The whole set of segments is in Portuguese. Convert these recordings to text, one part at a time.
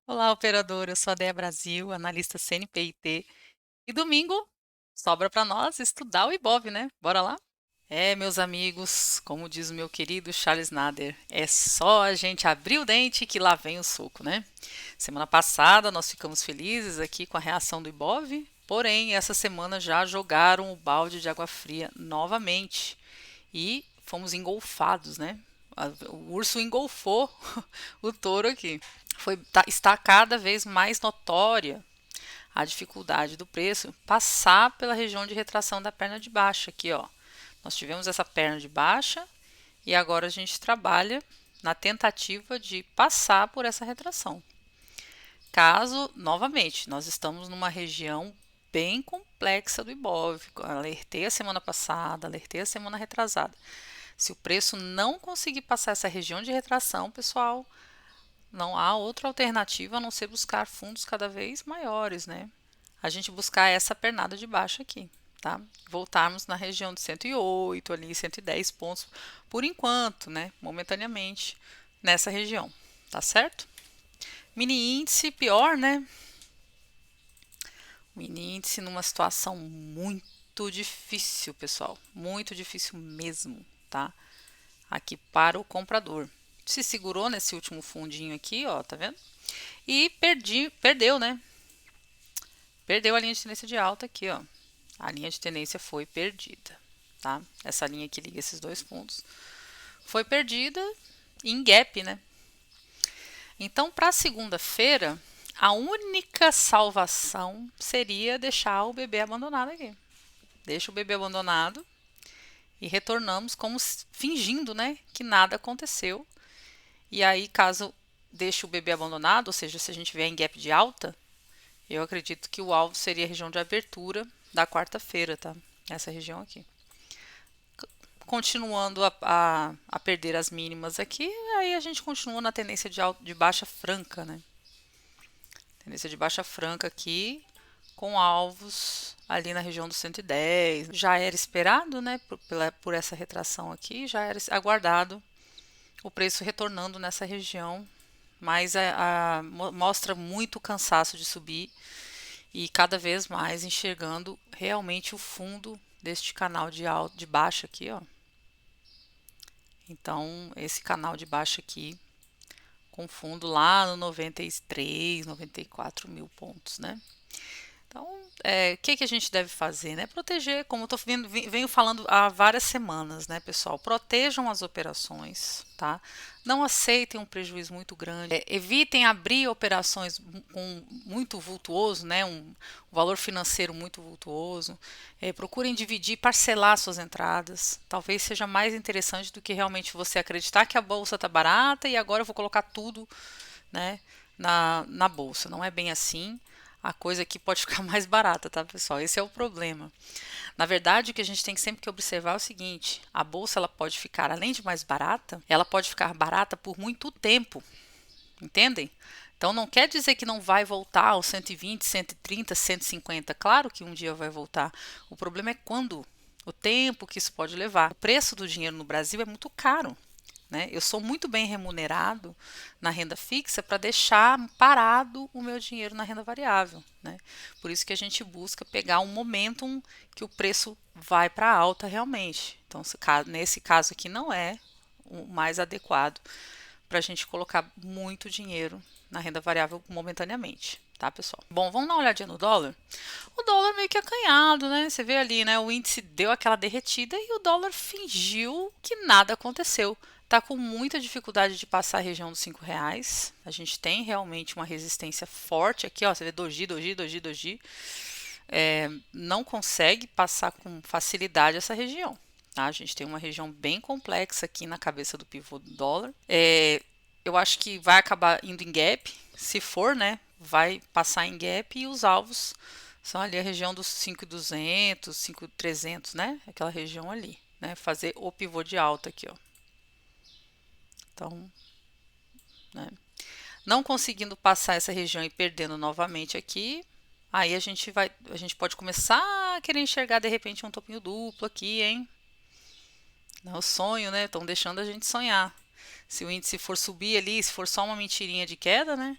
Olá, operador. Eu sou a Déia Brasil, analista CNPIT. E domingo sobra para nós estudar o Ibov, né? Bora lá? É, meus amigos, como diz o meu querido Charles Nader, é só a gente abrir o dente que lá vem o soco, né? Semana passada nós ficamos felizes aqui com a reação do Ibov, porém essa semana já jogaram o balde de água fria novamente e fomos engolfados, né? O urso engolfou o touro aqui. Está cada vez mais notória a dificuldade do preço passar pela região de retração da perna de baixa aqui, ó. Nós tivemos essa perna de baixa e agora a gente trabalha na tentativa de passar por essa retração. Caso, novamente, nós estamos numa região bem complexa do Ibov. Alertei a semana passada, alertei a semana retrasada. Se o preço não conseguir passar essa região de retração, pessoal, não há outra alternativa a não ser buscar fundos cada vez maiores, né? A gente buscar essa pernada de baixo aqui, tá? Voltarmos na região de 108, ali 110 pontos por enquanto, né? Momentaneamente nessa região, tá certo? Mini índice pior, né? Mini índice numa situação muito difícil, pessoal, muito difícil mesmo, tá? Aqui para o comprador. Se segurou nesse último fundinho aqui, ó, tá vendo? E perdeu, né? Perdeu a linha de tendência de alta aqui, ó. A linha de tendência foi perdida, tá? Essa linha que liga esses dois pontos foi perdida em gap, né? Então, para segunda-feira, a única salvação seria deixar o bebê abandonado aqui. Deixa o bebê abandonado e retornamos como fingindo, né, que nada aconteceu. E aí, caso deixe o bebê abandonado, ou seja, se a gente vier em gap de alta, eu acredito que o alvo seria a região de abertura da quarta-feira, tá? Essa região aqui. Continuando a perder as mínimas aqui, aí a gente continua na tendência de baixa franca, né? Tendência de baixa franca aqui, com alvos ali na região do 110. Já era esperado, né? Por essa retração aqui, já era aguardado o preço retornando nessa região, mas mostra muito cansaço de subir e cada vez mais enxergando realmente o fundo deste canal de baixa aqui, ó. Então, esse canal de baixa aqui, com fundo lá no 93, 94 mil pontos, né? Então, o que a gente deve fazer, né? Proteger, como eu venho falando há várias semanas, né, pessoal? Protejam as operações, tá? Não aceitem um prejuízo muito grande. Evitem abrir operações com muito vultuoso, né? Um valor financeiro muito vultuoso. Procurem dividir, parcelar suas entradas. Talvez seja mais interessante do que realmente você acreditar que a bolsa está barata e agora eu vou colocar tudo, né, na bolsa. Não é bem assim. A coisa aqui pode ficar mais barata, tá, pessoal? Esse é o problema. Na verdade, o que a gente tem sempre que observar é o seguinte: a bolsa ela pode ficar, além de mais barata, ela pode ficar barata por muito tempo, entendem? Então não quer dizer que não vai voltar aos 120, 130, 150. Claro que um dia vai voltar. O problema é quando, o tempo que isso pode levar. O preço do dinheiro no Brasil é muito caro. Né? Eu sou muito bem remunerado na renda fixa para deixar parado o meu dinheiro na renda variável. Né? Por isso que a gente busca pegar um momentum que o preço vai para alta realmente. Então, nesse caso aqui, não é o mais adequado para a gente colocar muito dinheiro na renda variável momentaneamente. Tá, pessoal? Bom, vamos dar uma olhadinha no dólar. O dólar meio que acanhado, né? Você vê ali, né? O índice deu aquela derretida e o dólar fingiu que nada aconteceu. Tá com muita dificuldade de passar a região dos R$ 5. A gente tem realmente uma resistência forte aqui, ó. Você vê doji, doji, doji, doji. Não consegue passar com facilidade essa região. Tá? A gente tem uma região bem complexa aqui na cabeça do pivô do dólar. Eu acho que vai acabar indo em gap, se for, né? Vai passar em gap e os alvos são ali a região dos 5.200, 5.300, né? Aquela região ali, né? Fazer o pivô de alta aqui, ó. Então, né? Não conseguindo passar essa região e perdendo novamente aqui, aí a gente pode começar a querer enxergar de repente um topinho duplo aqui, hein? Não é o sonho, né? Estão deixando a gente sonhar. Se o índice for subir ali, se for só uma mentirinha de queda, né?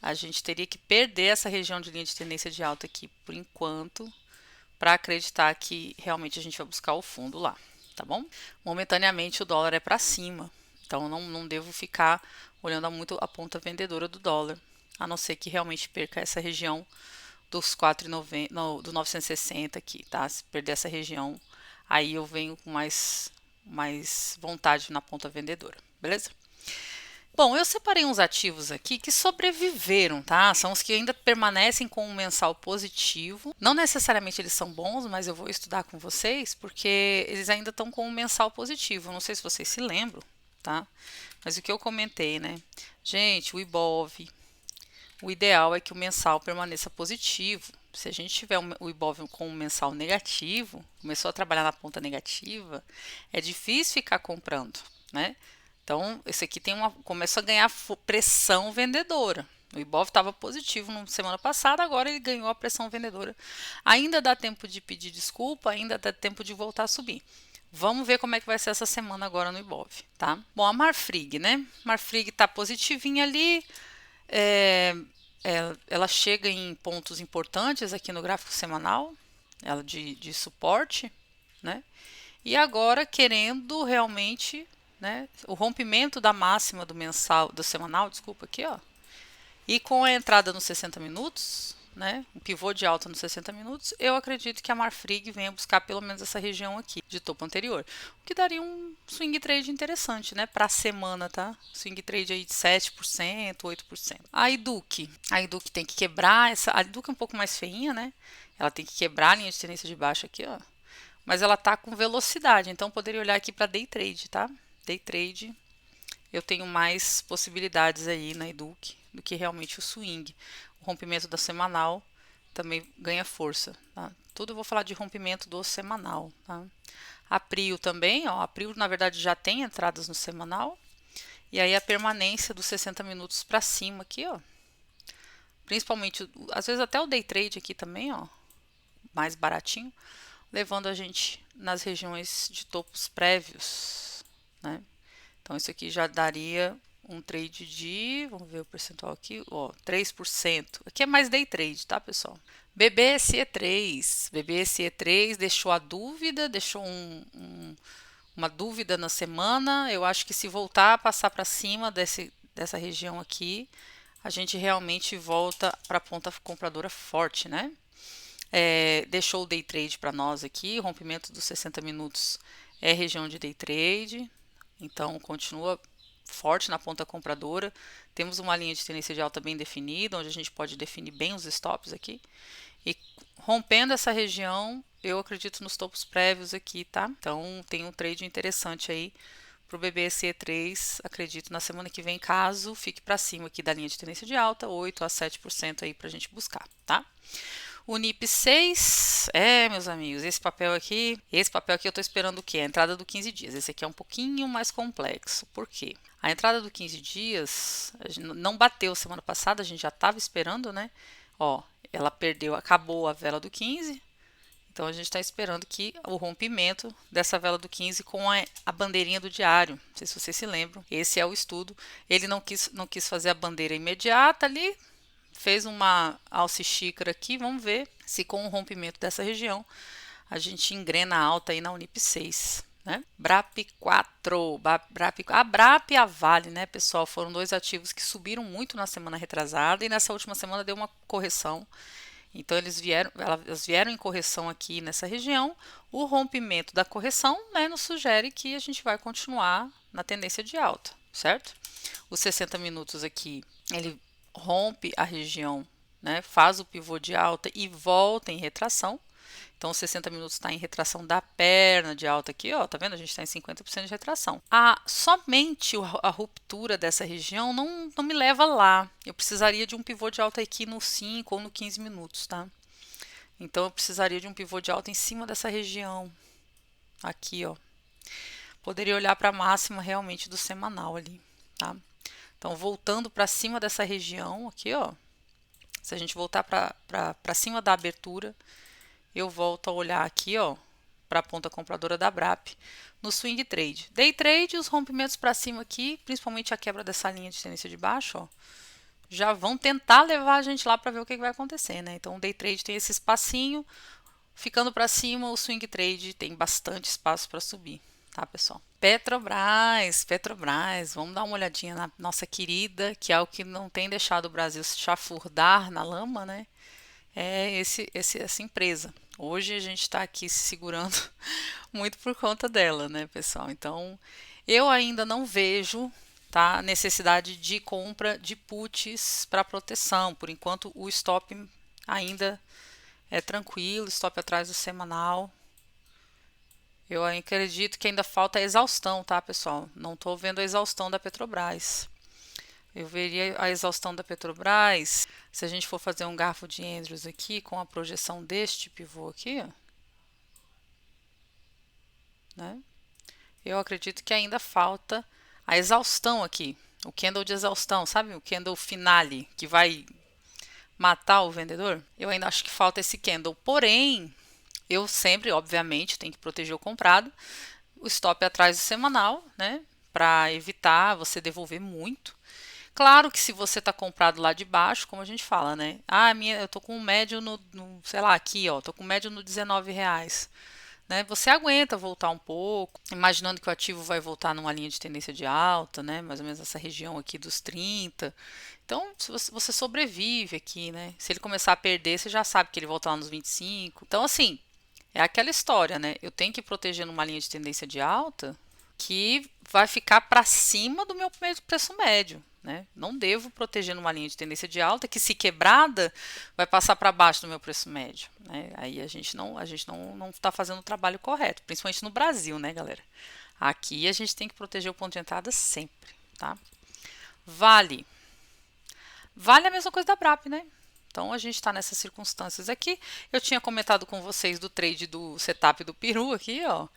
a gente teria que perder essa região de linha de tendência de alta aqui por enquanto, para acreditar que realmente a gente vai buscar o fundo lá, tá bom? Momentaneamente o dólar é para cima, então não devo ficar olhando muito a ponta vendedora do dólar, a não ser que realmente perca essa região dos 4,90, do 960 aqui, tá? Se perder essa região, aí eu venho com mais vontade na ponta vendedora, beleza? Bom, eu separei uns ativos aqui que sobreviveram, tá? São os que ainda permanecem com um mensal positivo. Não necessariamente eles são bons, mas eu vou estudar com vocês porque eles ainda estão com um mensal positivo. Não sei se vocês se lembram, tá? Mas o que eu comentei, né? Gente, o Ibov, o ideal é que o mensal permaneça positivo. Se a gente tiver o Ibov com um mensal negativo, começou a trabalhar na ponta negativa, é difícil ficar comprando, né? Então, esse aqui começa a ganhar pressão vendedora. O Ibov estava positivo na semana passada, agora ele ganhou a pressão vendedora. Ainda dá tempo de pedir desculpa, ainda dá tempo de voltar a subir. Vamos ver como é que vai ser essa semana agora no Ibov, tá? Bom, a Marfrig, né? Marfrig está positivinha ali. Ela chega em pontos importantes aqui no gráfico semanal, ela de suporte, né? E agora querendo realmente, né, o rompimento da máxima do semanal, desculpa aqui, ó. E com a entrada nos 60 minutos, né, um pivô de alta nos 60 minutos, eu acredito que a Marfrig venha buscar pelo menos essa região aqui de topo anterior, o que daria um swing trade interessante, né, para a semana, tá? Swing trade aí de 7%, 8%. A Iduc tem que quebrar a Iduc é um pouco mais feinha, né? Ela tem que quebrar a linha de tendência de baixo aqui, ó. Mas ela tá com velocidade, então poderia olhar aqui para day trade, tá? Day trade, eu tenho mais possibilidades aí na Iduc do que realmente o swing. O rompimento da semanal também ganha força, tá? Tudo eu vou falar de rompimento do semanal, tá? A Prio também, ó, a Prio na verdade já tem entradas no semanal. E aí a permanência dos 60 minutos para cima aqui, ó. Principalmente, às vezes até o day trade aqui também, ó, mais baratinho, levando a gente nas regiões de topos prévios, né? Então isso aqui já daria um trade de, vamos ver o percentual aqui, ó, 3%. Aqui é mais day trade, tá, pessoal? BBSE3 deixou a dúvida, deixou uma dúvida na semana. Eu acho que se voltar a passar para cima dessa região aqui, a gente realmente volta para a ponta compradora forte, né? Deixou o day trade para nós aqui, rompimento dos 60 minutos é região de day trade, então continua forte na ponta compradora. Temos uma linha de tendência de alta bem definida, onde a gente pode definir bem os stops aqui. E rompendo essa região, eu acredito nos topos prévios aqui, tá? Então tem um trade interessante aí para o BBSE3, acredito na semana que vem, caso fique para cima aqui da linha de tendência de alta, 8 a 7% aí para a gente buscar, tá? O NIP 6, meus amigos, esse papel aqui eu estou esperando o quê? A entrada do 15 dias. Esse aqui é um pouquinho mais complexo. Por quê? A entrada do 15 dias não bateu semana passada, a gente já estava esperando, né? Ó, ela acabou a vela do 15. Então a gente está esperando que o rompimento dessa vela do 15 com a bandeirinha do diário. Não sei se vocês se lembram. Esse é o estudo. Ele não quis fazer a bandeira imediata ali. Fez uma alce xícara aqui, vamos ver se com o rompimento dessa região a gente engrena alta aí na Unip 6, né? BRAP 4, a BRAP e a Vale, né, pessoal, foram dois ativos que subiram muito na semana retrasada e nessa última semana deu uma correção. Então elas vieram em correção aqui nessa região. O rompimento da correção, né, nos sugere que a gente vai continuar na tendência de alta, certo? Os 60 minutos aqui, ele rompe a região, né, faz o pivô de alta e volta em retração. Então, 60 minutos está em retração da perna de alta aqui, ó, tá vendo? A gente está em 50% de retração. Somente a ruptura dessa região não me leva lá. Eu precisaria de um pivô de alta aqui no 5 ou no 15 minutos, tá? Então, eu precisaria de um pivô de alta em cima dessa região. Aqui, ó. Poderia olhar para a máxima realmente do semanal ali, tá? Então, voltando para cima dessa região aqui, ó. Se a gente voltar para cima da abertura, eu volto a olhar aqui, ó, para a ponta compradora da BRAP no swing trade. Day trade, os rompimentos para cima aqui, principalmente a quebra dessa linha de tendência de baixo, ó, já vão tentar levar a gente lá para ver o que vai acontecer, né? Então o day trade tem esse espacinho, ficando para cima, o swing trade tem bastante espaço para subir, tá, pessoal? Petrobras, vamos dar uma olhadinha na nossa querida, que é o que não tem deixado o Brasil se chafurdar na lama, né? É essa empresa. Hoje a gente está aqui se segurando muito por conta dela, né, pessoal? Então, eu ainda não vejo, tá, necessidade de compra de puts para proteção. Por enquanto, o stop ainda é tranquilo, stop atrás do semanal. Eu acredito que ainda falta a exaustão, tá, pessoal? Não estou vendo a exaustão da Petrobras. Eu veria a exaustão da Petrobras se a gente for fazer um garfo de Andrews aqui com a projeção deste pivô aqui, ó, né? Eu acredito que ainda falta a exaustão aqui, o candle de exaustão, sabe? O candle finale que vai matar o vendedor. Eu ainda acho que falta esse candle. Porém, eu sempre, obviamente, tenho que proteger o comprado. O stop atrás do semanal, né? Para evitar você devolver muito. Claro que se você está comprado lá de baixo, como a gente fala, né? Ah, eu tô com um médio sei lá, aqui, ó, tô com um médio no R$ 19. Né? Você aguenta voltar um pouco, imaginando que o ativo vai voltar numa linha de tendência de alta, né? Mais ou menos essa região aqui dos 30. Então, se você sobrevive aqui, né? Se ele começar a perder, você já sabe que ele volta lá nos 25. Então, assim, é aquela história, né? Eu tenho que proteger numa linha de tendência de alta que vai ficar para cima do meu preço médio. Né? Não devo proteger numa linha de tendência de alta que, se quebrada, vai passar para baixo do meu preço médio. Né? Aí a gente não está fazendo o trabalho correto, principalmente no Brasil, né, galera? Aqui a gente tem que proteger o ponto de entrada sempre. Tá? Vale. Vale a mesma coisa da BRAP, né? Então a gente está nessas circunstâncias aqui. Eu tinha comentado com vocês do trade do setup do peru aqui, ó.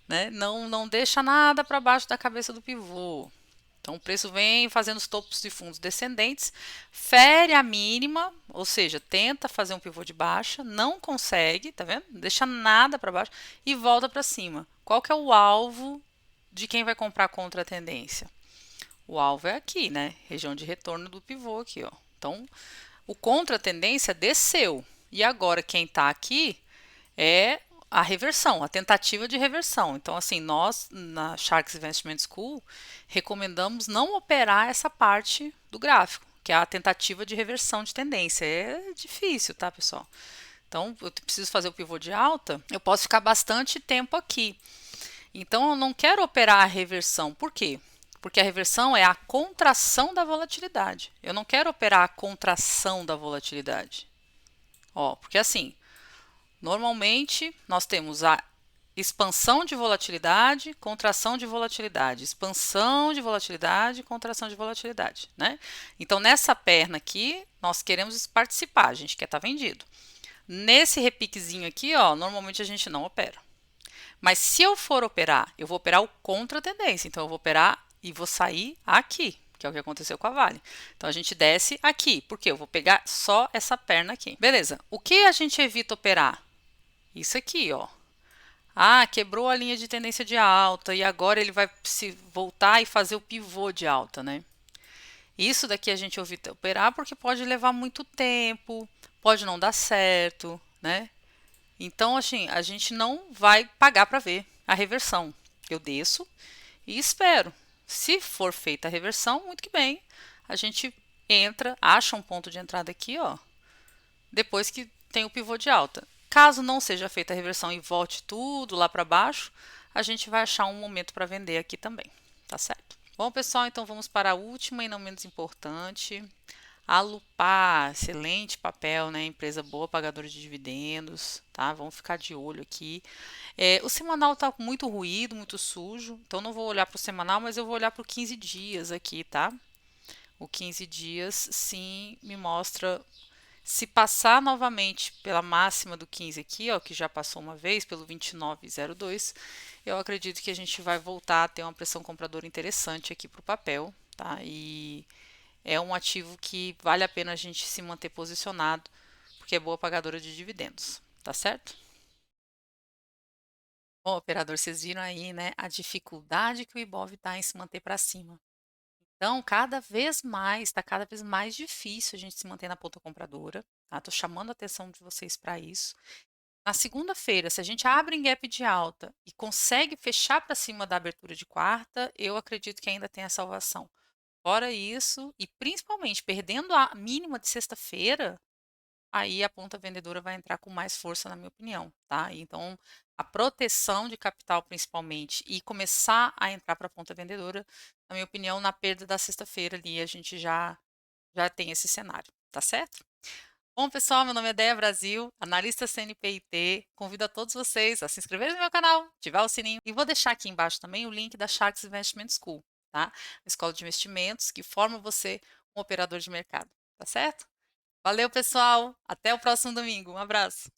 Né? Não deixa nada para baixo da cabeça do pivô. Então o preço vem fazendo os topos de fundos descendentes, fere a mínima, ou seja, tenta fazer um pivô de baixa, não consegue, tá vendo? Não deixa nada para baixo e volta para cima. Qual que é o alvo de quem vai comprar contra a tendência? O alvo é aqui, né? Região de retorno do pivô aqui, ó. Então, o contra a tendência desceu. E agora quem está aqui é a reversão, a tentativa de reversão. Então, assim, nós na Sharks Investment School recomendamos não operar essa parte do gráfico, que é a tentativa de reversão de tendência. É difícil, tá, pessoal? Então, eu preciso fazer o pivô de alta, eu posso ficar bastante tempo aqui. Então, eu não quero operar a reversão. Por quê? Porque a reversão é a contração da volatilidade. Eu não quero operar a contração da volatilidade. Ó, porque assim, normalmente nós temos a expansão de volatilidade, contração de volatilidade, expansão de volatilidade, contração de volatilidade, né? Então nessa perna aqui nós queremos participar, a gente quer estar vendido. Nesse repiquezinho aqui, ó, normalmente a gente não opera. Mas se eu for operar, eu vou operar o contra a tendência, então eu vou operar e vou sair aqui, que é o que aconteceu com a Vale. Então a gente desce aqui, porque eu vou pegar só essa perna aqui. Beleza. O que a gente evita operar? Isso aqui, ó. Ah, quebrou a linha de tendência de alta e agora ele vai se voltar e fazer o pivô de alta, né? Isso daqui a gente evita operar porque pode levar muito tempo, pode não dar certo, né? Então, assim, a gente não vai pagar para ver a reversão. Eu desço e espero. Se for feita a reversão, muito que bem. A gente entra, acha um ponto de entrada aqui, ó, depois que tem o pivô de alta. Caso não seja feita a reversão e volte tudo lá para baixo, a gente vai achar um momento para vender aqui também, tá certo? Bom, pessoal, então vamos para a última e não menos importante. A Alupar, excelente papel, né? Empresa boa, pagadora de dividendos, tá? Vamos ficar de olho aqui. O semanal tá com muito ruído, muito sujo, então não vou olhar para o semanal, mas eu vou olhar para o 15 dias aqui, tá? O 15 dias, sim, me mostra. Se passar novamente pela máxima do 15 aqui, ó, que já passou uma vez, pelo 29,02, eu acredito que a gente vai voltar a ter uma pressão compradora interessante aqui para o papel, tá? E é um ativo que vale a pena a gente se manter posicionado, porque é boa pagadora de dividendos, tá certo? Bom, operador, vocês viram aí, né, a dificuldade que o Ibov está em se manter para cima. Então, cada vez mais, está cada vez mais difícil a gente se manter na ponta compradora, tá? Tô chamando a atenção de vocês para isso. Na segunda-feira, se a gente abre em gap de alta e consegue fechar para cima da abertura de quarta, eu acredito que ainda tem a salvação. Fora isso, e principalmente perdendo a mínima de sexta-feira, aí a ponta vendedora vai entrar com mais força, na minha opinião, tá? Então, a proteção de capital, principalmente, e começar a entrar para a ponta vendedora, na minha opinião, na perda da sexta-feira ali, a gente já tem esse cenário, tá certo? Bom, pessoal, meu nome é Deia Brasil, analista CNPIT. Convido a todos vocês a se inscreverem no meu canal, ativar o sininho e vou deixar aqui embaixo também o link da Sharks Investment School, tá? Escola de investimentos que forma você um operador de mercado, tá certo? Valeu, pessoal. Até o próximo domingo. Um abraço.